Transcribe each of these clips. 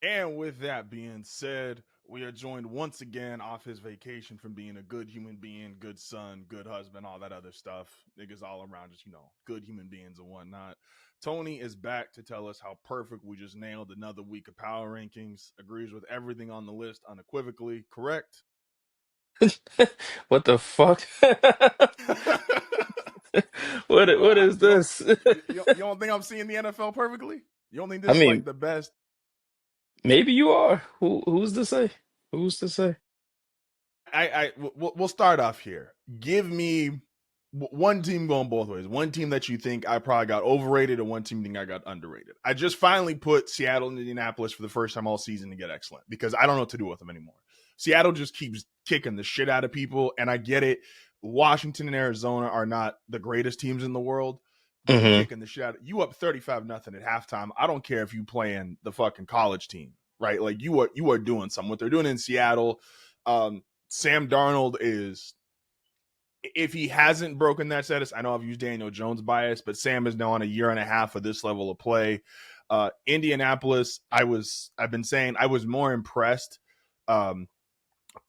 And with that being said, we are joined once again off his vacation from being a good human being, good son, good husband, all that other stuff. Niggas all around just, good human beings and whatnot. Tony is back to tell us how perfect we just nailed another week of power rankings. Agrees with everything on the list unequivocally. Correct? What the fuck? What I, is this? you don't think I'm seeing the NFL perfectly? You don't think I this is like mean, the best? maybe you are. Who's to say? Who's to say? We'll start off here. Give me one team going both ways. One team that you think I probably got overrated, and one team think I got underrated. I just finally put Seattle and Indianapolis for the first time all season to get excellent because I don't know what to do with them anymore. Seattle just keeps kicking the shit out of people, and I get it. Washington and Arizona are not the greatest teams in the world, but they're Hmm. kicking the shit out. You up 35-0 at halftime. I don't care if you playing the fucking college team, right? Like you are doing something. What they're doing in Seattle, Sam Darnold is, if he hasn't broken that status, I know I've used Daniel Jones bias, but Sam is now on a year and a half of this level of play. Indianapolis, I've been saying I was more impressed um,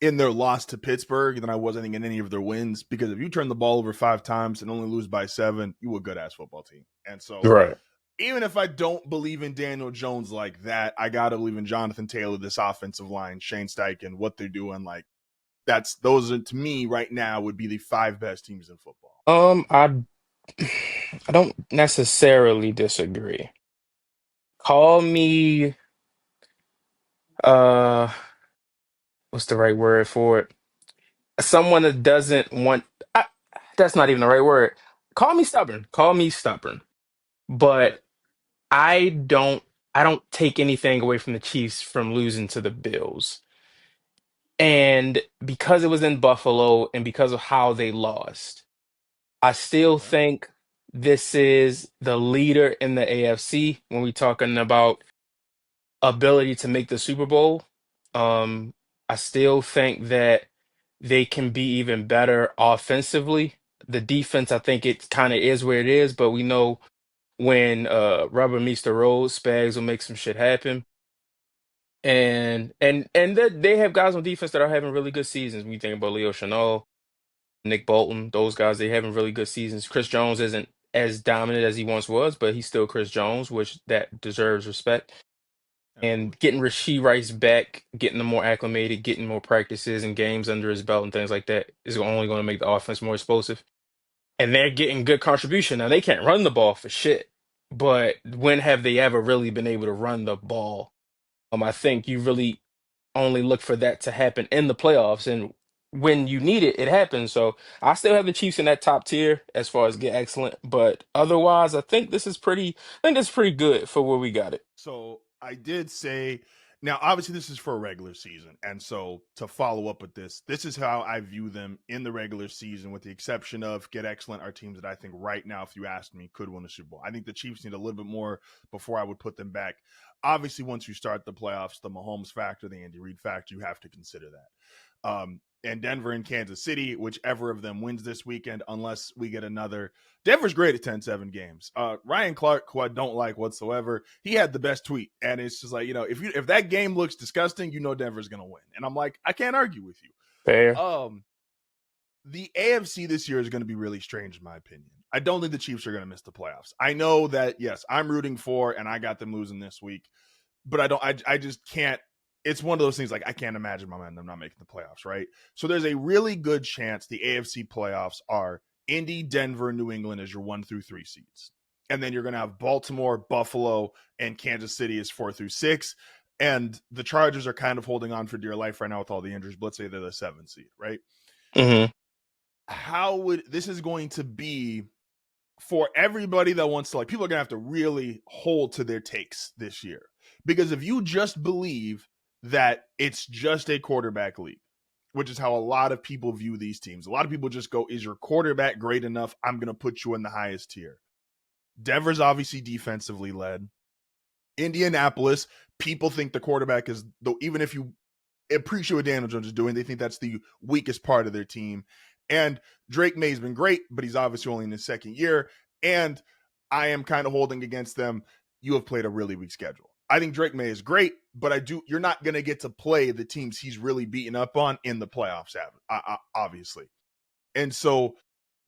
in their loss to Pittsburgh than I was, I think, in any of their wins, because if you turn the ball over 5 times and only lose by 7, you a good ass football team. And so Right. even if I don't believe in Daniel Jones like that, I gotta believe in Jonathan Taylor, this offensive line, Shane Steichen, what they're doing. Like, those are, to me right now, would be the 5 best teams in football. I I don't necessarily disagree. Call me uh what's the right word for it? Someone that doesn't want that's not even the right word. Call me stubborn. Call me stubborn. Right. But I don't I don't take anything away from the Chiefs from losing to the Bills. And because it was in Buffalo and because of how they lost, I still Okay. think this is the leader in the AFC when we're talking about ability to make the Super Bowl. Um, I still think that they can be even better offensively. The defense, I think it kind of is where it is, but we know when rubber meets the road, Spags will make some shit happen. And they have guys on defense that are having really good seasons. When you think about Leo Chenal, Nick Bolton, those guys, they having really good seasons. Chris Jones isn't as dominant as he once was, but he's still Chris Jones, which that deserves respect. Absolutely. And getting Rasheed Rice back, getting him more acclimated, getting more practices and games under his belt and things like that is only going to make the offense more explosive. And they're getting good contribution. Now they can't run the ball for shit, but when have they ever really been able to run the ball? I think you really only look for that to happen in the playoffs, and when you need it, it happens. So I still have the Chiefs in that top tier as far as get excellent, but otherwise, I think this is pretty good for where we got it. So I did say, now obviously this is for a regular season, and so to follow up with this is how I view them in the regular season, with the exception of get excellent are teams that I think right now, if you asked me, could win the Super Bowl. I think the Chiefs need a little bit more before I would put them back. Obviously, once you start the playoffs, the Mahomes factor, the Andy Reid factor, you have to consider that. And Denver and Kansas City, whichever of them wins this weekend, unless we get another. Denver's great at 10-7 games. Ryan Clark, who I don't like whatsoever, he had the best tweet. And it's just like, if that game looks disgusting, Denver's going to win. And I'm like, I can't argue with you. Fair. The AFC this year is going to be really strange, in my opinion. I don't think the Chiefs are going to miss the playoffs. I know that, yes, I'm rooting for, and I got them losing this week, but I just can't. It's one of those things, like, I can't imagine my man them not making the playoffs, right? So there's a really good chance the AFC playoffs are Indy, Denver, New England as your 1 through 3 seeds. And then you're going to have Baltimore, Buffalo, and Kansas City as 4 through 6. And the Chargers are kind of holding on for dear life right now with all the injuries, but let's say they're the 7 seed, right? Hmm. How would this is going to be for everybody that wants to, like, people are going to have to really hold to their takes this year, because if you just believe that it's just a quarterback league, which is how a lot of people view these teams, a lot of people just go, is your quarterback great enough? I'm going to put you in the highest tier. Denver's obviously defensively led. Indianapolis, people think the quarterback is, though, even if you appreciate what Daniel Jones is doing, they think that's the weakest part of their team. And Drake May's been great, but he's obviously only in his second year. And I am kind of holding against them. You have played a really weak schedule. I think Drake May is great, but you're not going to get to play the teams he's really beaten up on in the playoffs, obviously. And so,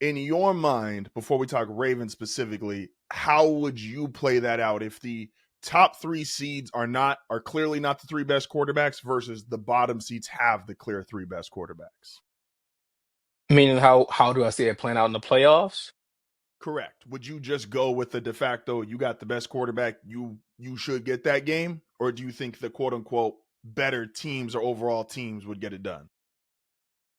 in your mind, before we talk Ravens specifically, how would you play that out if the top three seeds are clearly not the three best quarterbacks versus the bottom seeds have the clear three best quarterbacks? Meaning, how do I see it playing out in the playoffs? Correct. Would you just go with the de facto you got the best quarterback, you should get that game, or do you think the quote unquote better teams or overall teams would get it done?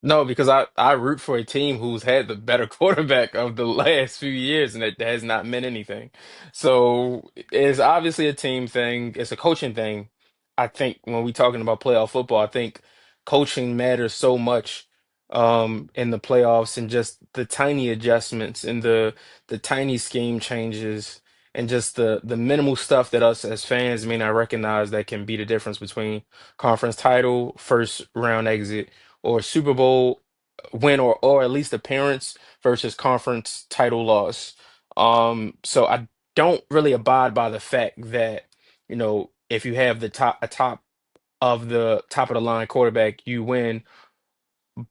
No, because I root for a team who's had the better quarterback of the last few years, and it has not meant anything. So it's obviously a team thing. It's a coaching thing. I think when we talking about playoff football, I think coaching matters so much in the playoffs, and just the tiny adjustments and the tiny scheme changes and just the minimal stuff that us as fans may not recognize that can be the difference between conference title, first round exit or Super Bowl win or at least appearance versus conference title loss. So I don't really abide by the fact that, if you have the top of the line quarterback, you win.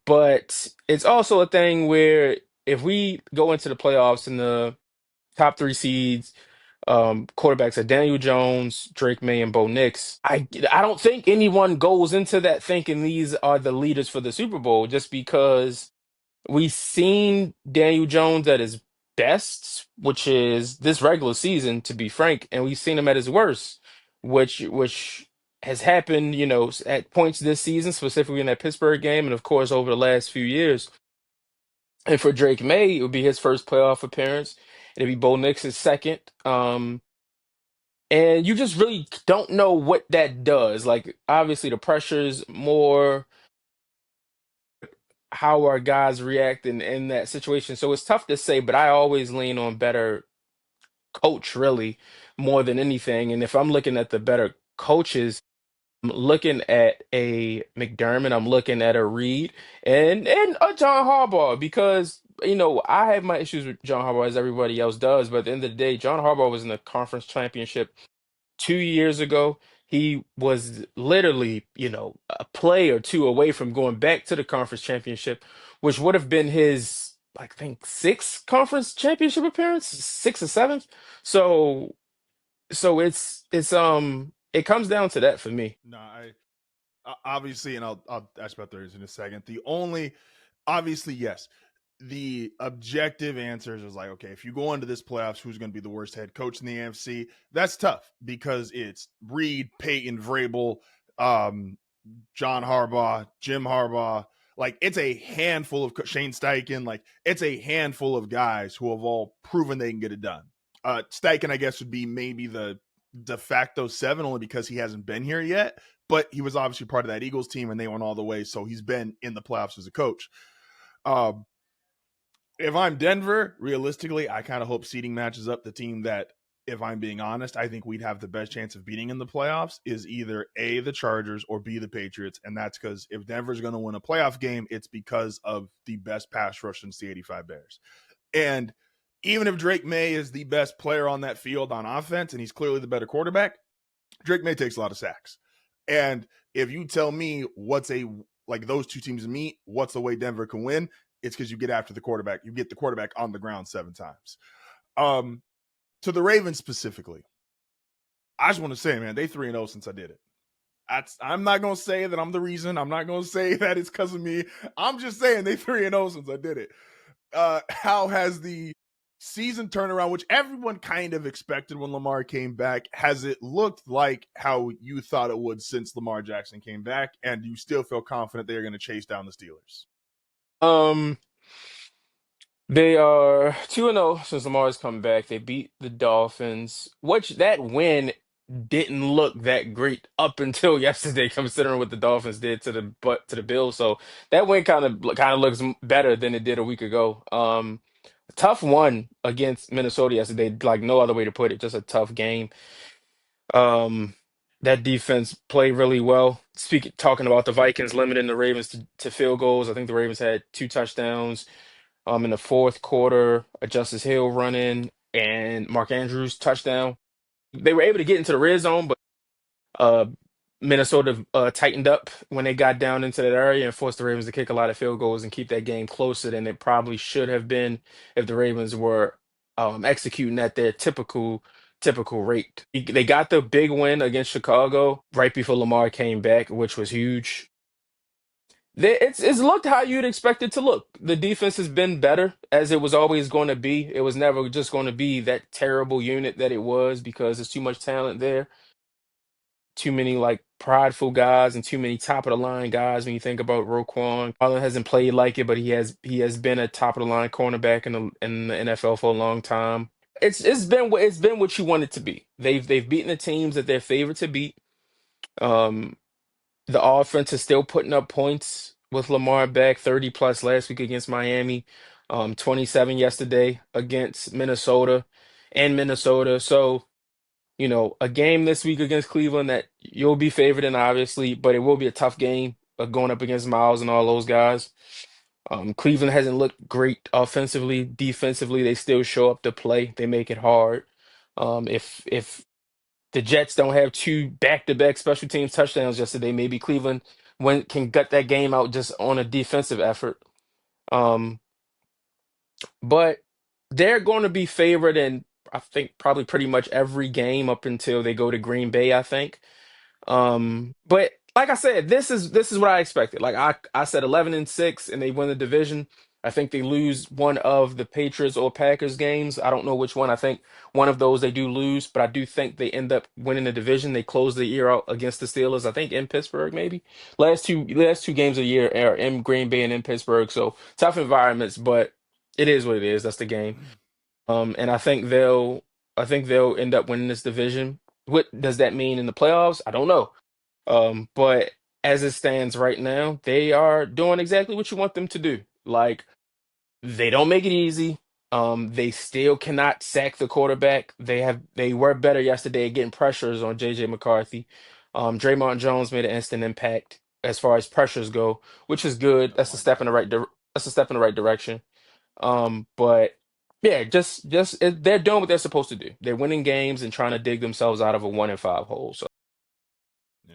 But it's also a thing where if we go into the playoffs and the top three seeds, quarterbacks are Daniel Jones, Drake May, and Bo Nix. I don't think anyone goes into that thinking these are the leaders for the Super Bowl just because we've seen Daniel Jones at his best, which is this regular season, to be frank, and we've seen him at his worst, which has happened, at points this season, specifically in that Pittsburgh game, and of course over the last few years. And for Drake May, it would be his first playoff appearance. It'd be Bo Nix's second. And you just really don't know what that does. Like, obviously, the pressure's more how our guys react in that situation. So it's tough to say, but I always lean on better coach, really, more than anything. And if I'm looking at the better coaches, I'm looking at a McDermott, I'm looking at a Reed, and a John Harbaugh, because I have my issues with John Harbaugh as everybody else does, but at the end of the day, John Harbaugh was in the conference championship 2 years ago. He was literally, a play or two away from going back to the conference championship, which would have been his, I think, sixth conference championship appearance, sixth or seventh. So, so it comes down to that for me. No, obviously, and I'll ask about theirs in a second. The only obviously yes, the objective answers is like, okay, if you go into this playoffs, who's going to be the worst head coach in the AFC? That's tough because it's Reed, Peyton, Vrabel, um, John Harbaugh, Jim Harbaugh. Like it's a handful of Shane Steichen. Like it's a handful of guys who have all proven they can get it done. Steichen, I guess, would be maybe the de facto seven, only because he hasn't been here yet. But he was obviously part of that Eagles team, and they went all the way. So he's been in the playoffs as a coach. Um, if I'm Denver, realistically, I kind of hope seeding matches up the team that, if I'm being honest, I think we'd have the best chance of beating in the playoffs is either A, the Chargers, or B, the Patriots. And that's because if Denver's going to win a playoff game, it's because of the best pass rush since the 85 Bears. And even if Drake May is the best player on that field on offense and he's clearly the better quarterback, Drake May takes a lot of sacks. And if you tell me like those two teams meet, what's the way Denver can win? It's because you get after the quarterback. You get the quarterback on the ground 7 times. To the Ravens specifically, I just want to say, man, they 3-0 since I did it. I'm not going to say that I'm the reason. I'm not going to say that it's because of me. I'm just saying they 3-0 since I did it. How has the season turnaround, which everyone kind of expected when Lamar came back, has it looked like how you thought it would since Lamar Jackson came back? And you still feel confident they're going to chase down the Steelers? Um, They are 2-0 since Lamar's come back. They beat the Dolphins, which that win didn't look that great up until yesterday, considering what the Dolphins did to the Bills. So that win kind of looks better than it did a week ago. Tough one against Minnesota yesterday, like no other way to put it, just a tough game. Um, that defense played really well. Talking about the Vikings limiting the Ravens to field goals, I think the Ravens had 2 touchdowns in the fourth quarter, a Justice Hill run in and Mark Andrews touchdown. They were able to get into the red zone, but Uh, Minnesota tightened up when they got down into that area and forced the Ravens to kick a lot of field goals and keep that game closer than it probably should have been if the Ravens were executing at their typical rate. They got the big win against Chicago right before Lamar came back, which was huge. It's looked how you'd expect it to look. The defense has been better as it was always going to be. It was never just going to be that terrible unit that it was because there's too much talent there, too many like prideful guys and too many top of the line guys. When you think about Roquan, Allen hasn't played like it, but he has been a top of the line cornerback in the NFL for a long time. It's been what you want it to be. They've beaten the teams that they're favored to beat. Um, the offense is still putting up points with Lamar back, 30 plus last week against Miami, 27 yesterday against Minnesota. So, a game this week against Cleveland that you'll be favored in, obviously, but it will be a tough game going up against Miles and all those guys. Cleveland hasn't looked great offensively. Defensively, they still show up to play. They make it hard. If the Jets don't have two back-to-back special teams touchdowns yesterday, maybe Cleveland can gut that game out just on a defensive effort. Um, but they're going to be favored in, I think, probably pretty much every game up until they go to Green Bay, I think. But like I said, this is what I expected. Like I said 11-6 and they win the division. I think they lose one of the Patriots or Packers games. I don't know which one. I think one of those they do lose, but I do think they end up winning the division. They close the year out against the Steelers, I think in Pittsburgh maybe. Last two games of the year are in Green Bay and in Pittsburgh. So tough environments, but it is what it is. That's the game. And I think they'll end up winning this division. What does that mean in the playoffs? I don't know. But as it stands right now, they are doing exactly what you want them to do. Like they don't make it easy. They still cannot sack the quarterback. They were better yesterday at getting pressures on JJ McCarthy. Draymond Jones made an instant impact as far as pressures go, which is good. I like that. That's a step in the right direction. But yeah, they're doing what they're supposed to do. They're winning games and trying to dig themselves out of a 1-5 hole. So Yeah.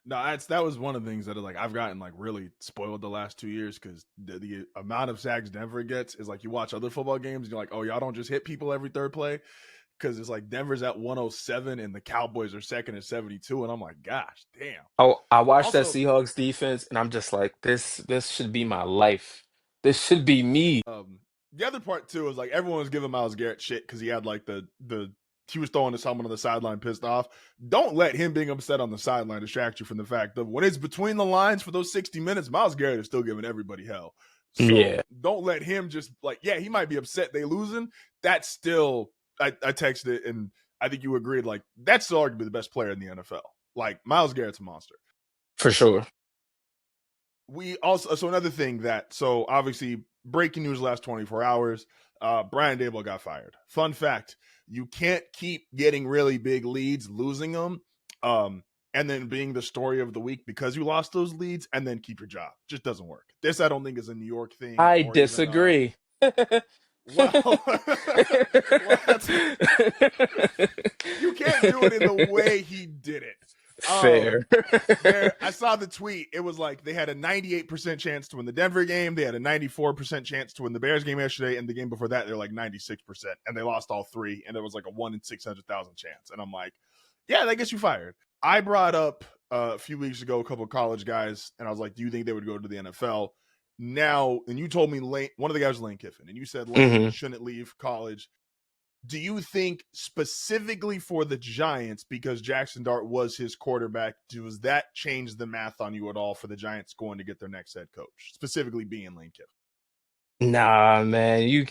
No, that was one of the things that like I've gotten like really spoiled the last 2 years because the amount of sacks Denver gets is like you watch other football games and you're like, oh, y'all don't just hit people every third play because it's like Denver's at 107 and the Cowboys are second at 72, and I'm like, gosh, damn. I watched that Also, Seahawks defense and I'm just like, this should be my life. This should be me. the other part too is like everyone was giving Miles Garrett shit because he had like the he was throwing to someone on the sideline pissed off. Don't let him being upset on the sideline distract you from the fact that when it's between the lines for those 60 minutes, Miles Garrett is still giving everybody hell. So Yeah, don't let him just like, yeah, he might be upset they losing. That's still I texted and I think you agreed, like, that's still arguably the best player in the NFL. Like Miles Garrett's a monster. for sure. We also, so another thing that, so obviously breaking news last 24 hours, Brian Dable got fired. Fun fact, you can't keep getting really big leads, losing them, and then being the story of the week because you lost those leads and then keep your job. Just doesn't work. This I don't think is a New York thing I or even disagree. well, well, you can't do it in the way he did it. Fair. I saw the tweet. It was like they had a 98% chance to win the Denver game. They had a 94% chance to win the Bears game yesterday, and the game before that they're like 96%, and they lost all three. And there was like a 1 in 600,000 chance. And I'm like, yeah, that gets you fired. I brought up a few weeks ago a couple of college guys, and I was like, do you think they would go to the NFL? Now, and you told me one of the guys was Lane Kiffin, and you said Lane hmm shouldn't leave college. Do you think specifically for the Giants, because Jackson Dart was his quarterback, does that change the math on you at all for the Giants going to get their next head coach, specifically being Lane Kiffin? Nah, man.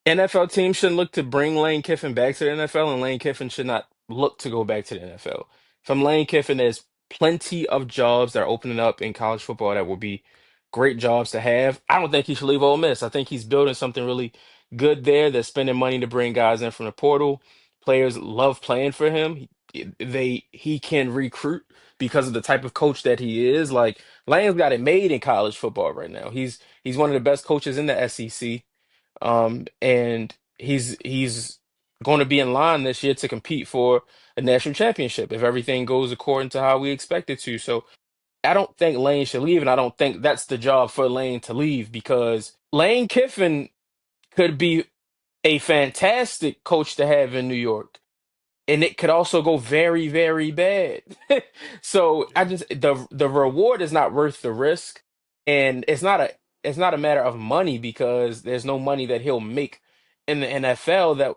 NFL teams shouldn't look to bring Lane Kiffin back to the NFL, and Lane Kiffin should not look to go back to the NFL. From Lane Kiffin, there's plenty of jobs that are opening up in college football that will be great jobs to have. I don't think he should leave Ole Miss. I think he's building something really good there. They're spending money to bring guys in from the portal. Players love playing for him. He can recruit because of the type of coach that he is. Like Lane's got it made in college football right now. He's one of the best coaches in the SEC. And he's going to be in line this year to compete for a national championship if everything goes according to how we expect it to. So I don't think Lane should leave, and I don't think that's the job for Lane to leave because Lane Kiffin could be a fantastic coach to have in New York, and it could also go very, very bad. So I Yeah. just the reward is not worth the risk, and it's not a matter of money because there's no money that he'll make in the NFL that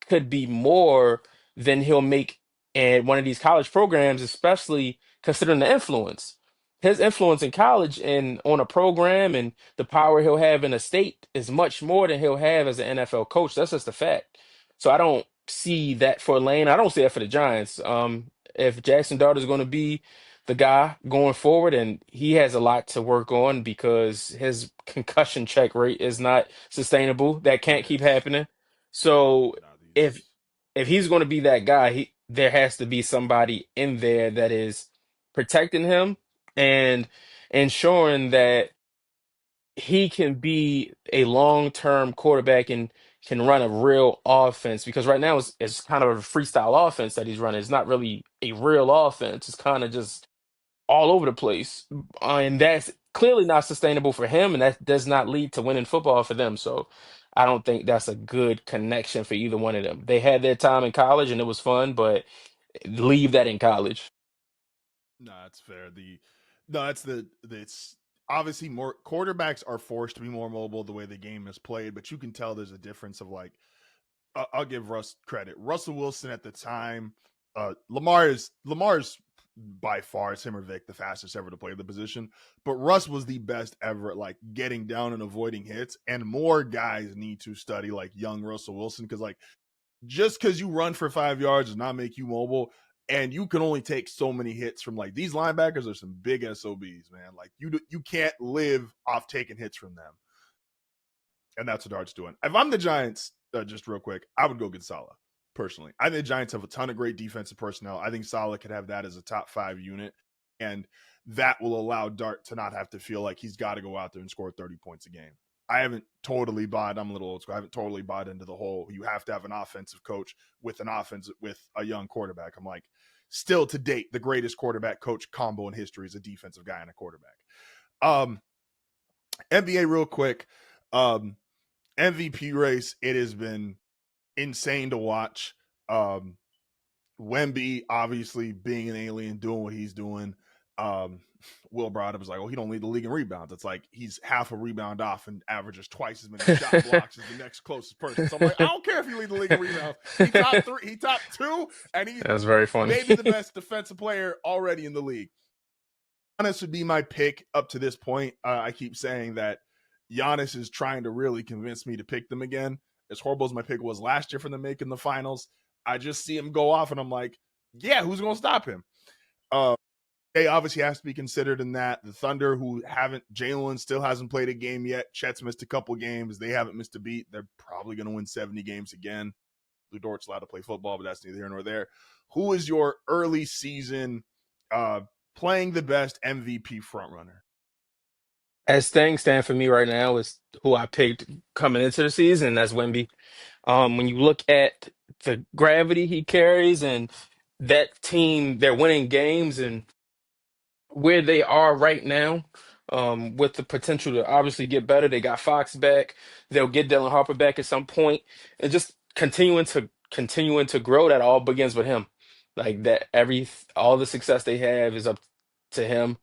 could be more than he'll make in one of these college programs, especially considering the influence. His influence in college and on a program and the power he'll have in a state is much more than he'll have as an NFL coach. That's just a fact. So I don't see that for Lane. I don't see that for the Giants. If Jackson Dart is going to be the guy going forward, and he has a lot to work on because his concussion check rate is not sustainable. That can't keep Yes. happening. So Not these if days. if he's going to be that guy, there has to be somebody in there that is protecting him and ensuring that he can be a long-term quarterback and can run a real offense because right now it's kind of a freestyle offense that he's running. It's not really a real offense. It's kind of just all over the place. And that's clearly not sustainable for him, and that does not lead to winning football for them. So I don't think that's a good connection for either one of them. They had their time in college and it was fun, but leave that in college. No, that's fair. No, it's obviously more quarterbacks are forced to be more mobile the way the game is played, but you can tell there's a difference of like I'll give Russ credit. Russell Wilson at the time, Lamar's by far, it's him or Vic, the fastest ever to play the position. But Russ was the best ever at like getting down and avoiding hits. And more guys need to study like young Russell Wilson because like just because you run for 5 yards does not make you mobile. And you can only take so many hits from like these linebackers are some big SOBs, man. Like you can't live off taking hits from them, and that's what Dart's doing. If I'm the Giants, just real quick, I would go get Salah personally. I think the Giants have a ton of great defensive personnel. I think Salah could have that as a top 5 unit, and that will allow Dart to not have to feel like he's got to go out there and score 30 points a game. I haven't totally bought. I'm a little old school. I haven't totally bought into the whole you have to have an offensive coach with an offense with a young quarterback. I'm like, still to date, the greatest quarterback coach combo in history is a defensive guy and a quarterback. Um, NBA real quick. Um, MVP race, it has been insane to watch. Um, Wemby obviously being an alien, doing what he's doing. Um, Will brought up was like, oh, he don't lead the league in rebounds. It's like he's half a rebound off and averages twice as many shot blocks as the next closest person. So I'm like, I don't care if you lead the league in rebounds. He top three, he top two, and he's That's very funny. maybe the best defensive player already in the league. Giannis would be my pick up to this point. I keep saying that Giannis is trying to really convince me to pick them again. As horrible as my pick was last year for them making the finals, I just see him go off, and I'm like, yeah, who's going to stop him? They obviously has to be considered in that. The Thunder, who haven't, Jalen still hasn't played a game yet. Chet's missed a couple games. They haven't missed a beat. They're probably going to win 70 games again. Lou Dort's allowed to play football, but that's neither here nor there. Who is your early season playing the best MVP frontrunner? As things stand for me right now, is who I picked coming into the season. That's Wemby. When you look at the gravity he carries and that team, they're winning games and where they are right now, with the potential to obviously get better. They got Fox back. They'll get Dylan Harper back at some point, and just continuing to grow. That all begins with him. Like that, all the success they have is up to him.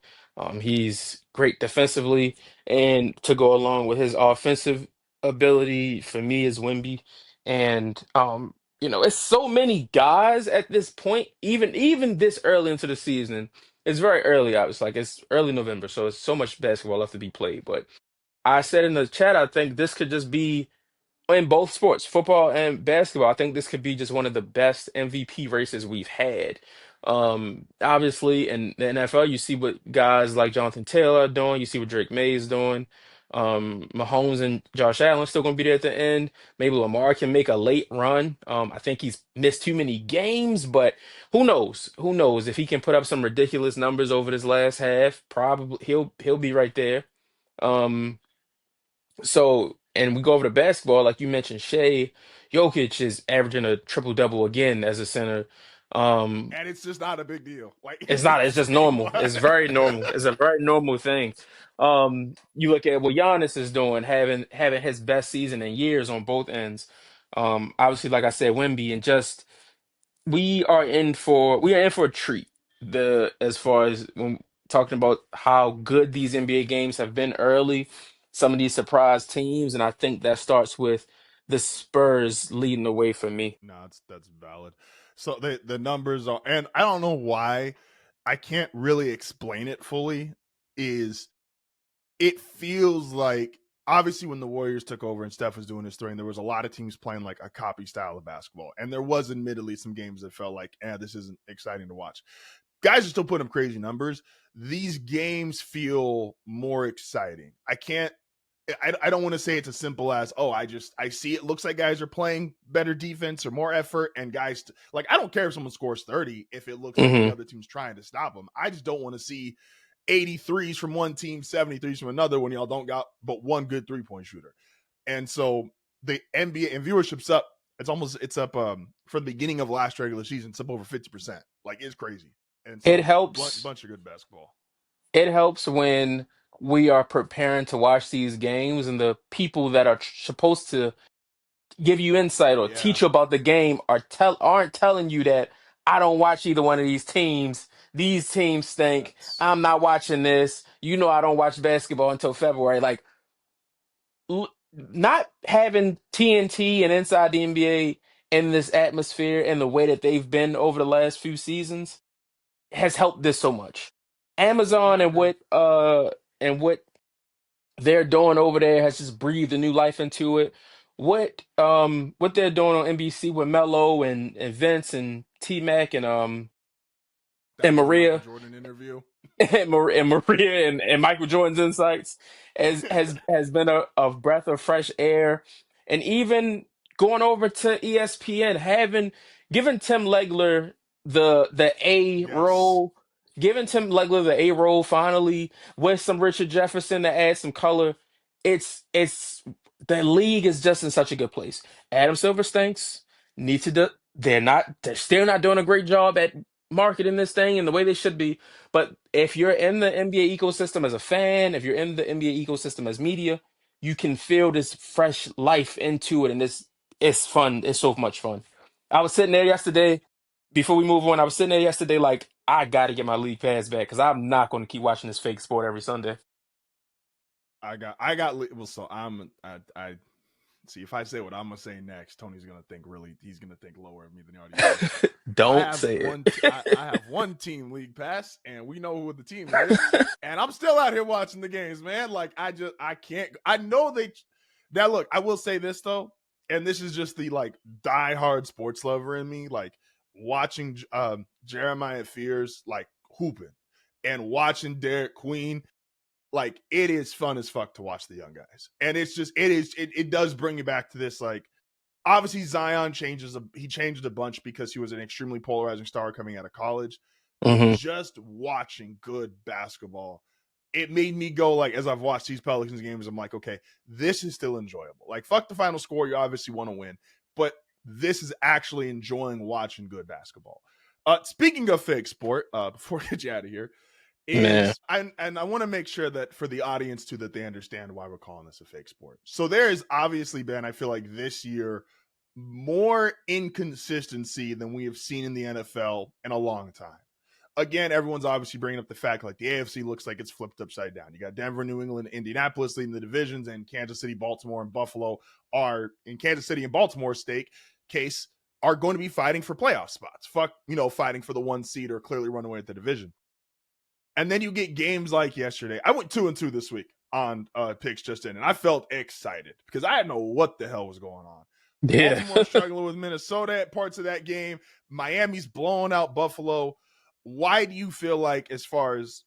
He's great defensively, and to go along with his offensive ability for me is Wimby. And it's so many guys at this point, even this early into the season. It's very early out. It's like it's early November, so it's so much basketball left to be played. But I said in the chat, I think this could just be in both sports, football and basketball. I think this could be just one of the best MVP races we've had. Obviously, in the NFL, you see what guys like Jonathan Taylor are doing. You see what Drake May is doing. Mahomes and Josh Allen still going to be there at the end. Maybe Lamar can make a late run. I think he's missed too many games, but who knows? Who knows if he can put up some ridiculous numbers over this last half? Probably he'll be right there. Um, and we go over to basketball, like you mentioned, Shea. Jokic is averaging a triple double again as a center. Um, And it's just not a big deal. Like it's it's not. It's just insane. normal. It's very normal. It's a very normal thing. You look at what Giannis is doing, having his best season in years on both ends. Obviously, like I said, Wemby, and just we are in for a treat. The as far as when talking about how good these NBA games have been early, some of these surprise teams, and I think that starts with the Spurs leading the way for me. No, that's valid. So the numbers are, and I don't know why I can't really explain it fully. Is it feels like obviously when the Warriors took over and Steph was doing his thing, there was a lot of teams playing like a copy style of basketball, and there was admittedly some games that felt like, this isn't exciting to watch. Guys are still putting up crazy numbers. These games feel more exciting. I don't want to say it's as simple as, I see it looks like guys are playing better defense or more effort, and guys like, I don't care if someone scores 30 if it looks like the Hmm. other team's trying to stop them. I just don't want to see 83s from one team, 73s from another when y'all don't got but one good 3-point shooter. And so the NBA and viewership's up. It's up from the beginning of last regular season. It's up over 50%. Like, it's crazy. And It so helps. bunch of good basketball. It helps when we are preparing to watch these games, and the people that are supposed to give you insight or Yeah, teach you about the game aren't telling you that I don't watch either one of these teams. These teams stink. that's I'm not watching this. You know I don't watch basketball until February. Like not having TNT and Inside the NBA in this atmosphere and the way that they've been over the last few seasons has helped this so much. no, Amazon I agree. and what they're doing over there has just breathed a new life into it. What they're doing on NBC with Melo and Vince and T Mac That and new Michael Maria Jordan interview. and Maria and Michael Jordan's insights has been a breath of fresh air, and even going over to ESPN, having given Tim Legler the A Yes. role, giving Tim Legler the A role finally with some Richard Jefferson to add some color. It's the league is just in such a good place. Adam Silver stinks. Need to do, they're still not doing a great job at marketing this thing in the way they should be, but if you're in the NBA ecosystem as a fan, if you're in the NBA ecosystem as media, you can feel this fresh life into it, and it's fun. It's so much fun. I was sitting there yesterday. Before we move on, I was sitting there yesterday, like I got to get my league pass back because I'm not going to keep watching this fake sport every Sunday. Well, so I see if I say what I'm gonna say next, Tony's gonna think he's gonna think lower of me than he already is. Don't say it. I have one team league pass, and we know who the team is, and I'm still out here watching the games, man. Like, I can't. I know they. Now look, I will say this though, and this is just the like diehard sports lover in me, like watching Jeremiah Fears like hooping and watching Derek Queen. Like, it is fun as fuck to watch the young guys, and it does bring you back to this, like, obviously Zion he changed a bunch because he was an extremely polarizing star coming out of college, but Hmm. just watching good basketball, it made me go, like, as I've watched these Pelicans games, I'm like, okay, this is still enjoyable. Like, fuck the final score, you obviously want to win, but this is actually enjoying watching good basketball. Speaking of fake sport, before I get you out of here, Man, I want to make sure that for the audience too, that they understand why we're calling this a fake sport. So there has obviously been, I feel like this year, more inconsistency than we have seen in the NFL in a long time. Again, everyone's obviously bringing up the fact like the AFC looks like it's flipped upside down. You got Denver, New England, Indianapolis leading the divisions, and Kansas City, Baltimore, and Buffalo are in Kansas City and Baltimore's stake case are going to be fighting for playoff spots. Fuck, fighting for the 1 seed or clearly run away with the division. And then you get games like yesterday. I went 2-2 this week on picks just in, and I felt excited because I didn't know what the hell was going on. yeah. Baltimore struggling with Minnesota at parts of that game. Miami's blowing out Buffalo. Why do you feel like, as far as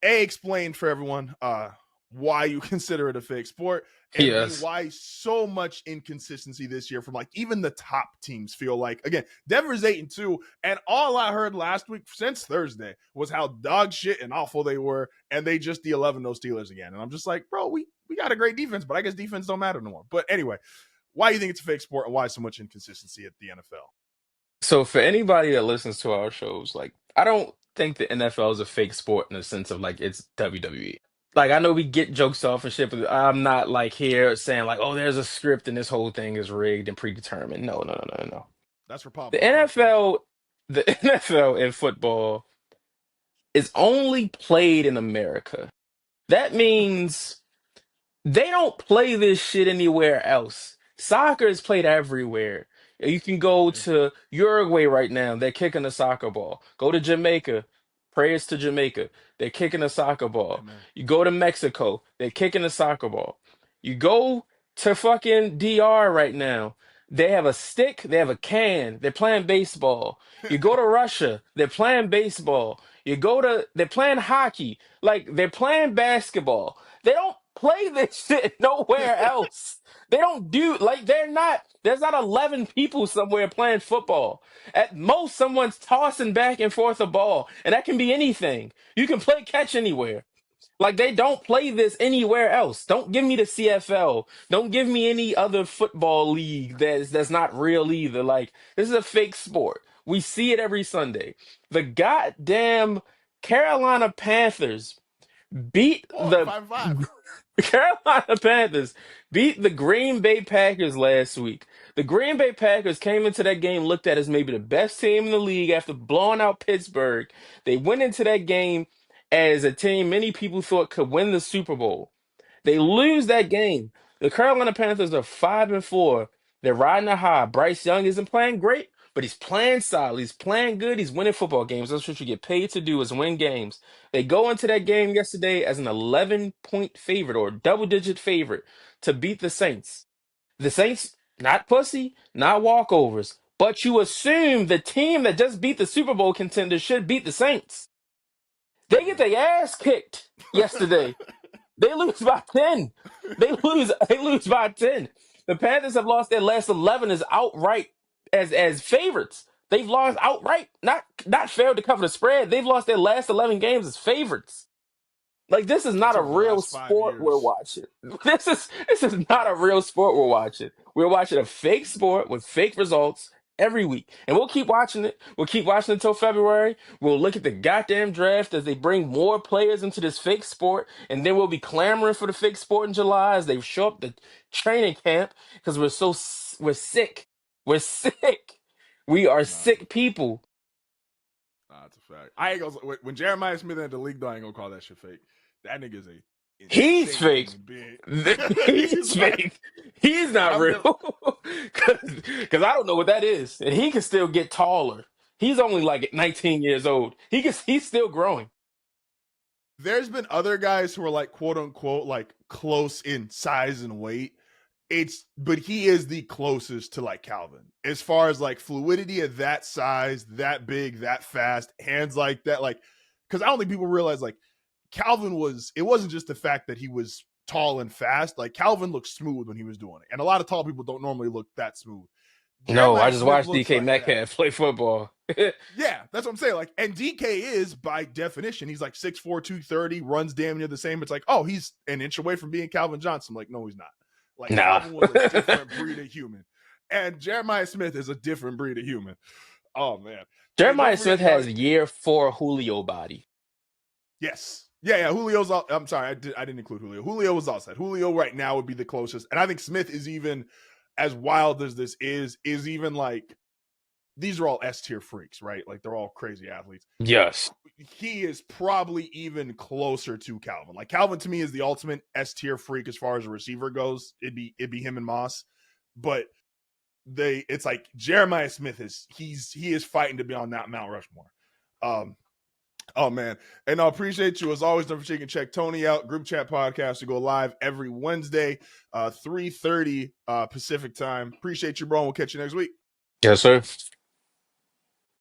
explain for everyone why you consider it a fake sport, and B, Yes. why so much inconsistency this year from like even the top teams feel like, again, Denver's 8-2, and all I heard last week since Thursday was how dog shit and awful they were, and they just the 11 those Steelers again. And I'm just like, bro, we got a great defense, but I guess defense don't matter no more. But anyway, why you think it's a fake sport and why so much inconsistency at the NFL. So for anybody that listens to our shows, like I don't think the NFL is a fake sport in the sense of like it's WWE. Like I know we get jokes off and shit, but I'm not like here saying like, oh, there's a script and this whole thing is rigged and predetermined. No, no, no, no, no. That's for The Pablo Crackers. NFL, the NFL in football is only played in America. That means they don't play this shit anywhere else. Soccer is played everywhere. You can go Yeah, to Uruguay right now. They're kicking a soccer ball. Go to Jamaica. Prayers to Jamaica. They're kicking a soccer ball. amen. You go to Mexico. They're kicking a soccer ball. You go to fucking DR right now. They have a stick. They have a can. They're playing baseball. You go to Russia. They're playing baseball. They're playing hockey. Like, they're playing basketball. They don't play this shit nowhere else. They don't do like there's not 11 people somewhere playing football. At most, someone's tossing back and forth a ball, and that can be anything. You can play catch anywhere. Like they don't play this anywhere else. Don't give me the CFL. Don't give me any other football league that's not real either. Like this is a fake sport. We see it every Sunday. The goddamn Carolina Panthers beat Whoa, the 5-5. Carolina Panthers beat the Green Bay Packers last week. The Green Bay Packers came into that game looked at as maybe the best team in the league after blowing out Pittsburgh. They went into that game as a team many people thought could win the Super Bowl. They lose that game. The Carolina Panthers are 5-4. They're riding a high. Bryce Young isn't playing great, but he's playing solid. He's playing good. He's winning football games. That's what you get paid to do is win games. They go into that game yesterday as an 11-point favorite or double-digit favorite to beat the Saints. The Saints, not pussy, not walkovers, but you assume the team that just beat the Super Bowl contender should beat the Saints. They get their ass kicked yesterday. They lose by 10. They lose by 10. The Panthers have lost their last 11 as outright as favorites. They've lost outright, not failed to cover the spread. They've lost their last 11 games as favorites. Like this is That's not a over the real last 5 sport we're years. watching. This is not a real sport we're watching. We're watching a fake sport with fake results every week. And we'll keep watching it. We'll keep watching it until February. We'll look at the goddamn draft as they bring more players into this fake sport, and then we'll be clamoring for the fake sport in July as they show up the training camp because we're sick. We're sick. We are Nah, sick people. that's a fact. I ain't gonna when Jeremiah Smith had the league though, I ain't gonna call that shit fake. That nigga's a He's insane fake. human being. He's He's like, fake. He's not I've never, real. Because I don't know what that is. And he can still get taller. He's only like 19 years old. He's still growing. there's been other guys who are like quote unquote like close in size and weight. But he is the closest to like Calvin as far as like fluidity at that size, that big, that fast, hands like that. Like, because I don't think people realize like Calvin it wasn't just the fact that he was tall and fast. Like Calvin looked smooth when he was doing it. And a lot of tall people don't normally look that smooth. No, I Jeremiah just Smith watched looks DK like that. Metcalf play football. Yeah, that's what I'm saying. Like, and DK is by definition, he's like 6'4, 230, runs damn near the same. It's like, oh, he's an inch away from being Calvin Johnson. I'm like, no, he's not. Like, Nah. Calvin was a different breed of human. And Jeremiah Smith is a different breed of human. Oh, man. Hey, don't Jeremiah forget, Smith has year 4 Julio body. yes. Yeah. Julio's all, I'm sorry, I didn't include Julio. Julio was all set. Julio right now would be the closest. And I think Smith is even, as wild as this is even like, these are all S tier freaks, right? Like they're all crazy athletes. Yes. He is probably even closer to Calvin. Like Calvin to me is the ultimate S tier freak as far as a receiver goes. It'd be him and Moss, but it's like Jeremiah Smith he is fighting to be on that Mount Rushmore. Oh man, and I appreciate you as always. Don't forget to check Tony out. Group chat podcast to go live every Wednesday, 3:30 Pacific time. Appreciate you, bro. And we'll catch you next week. Yes, sir.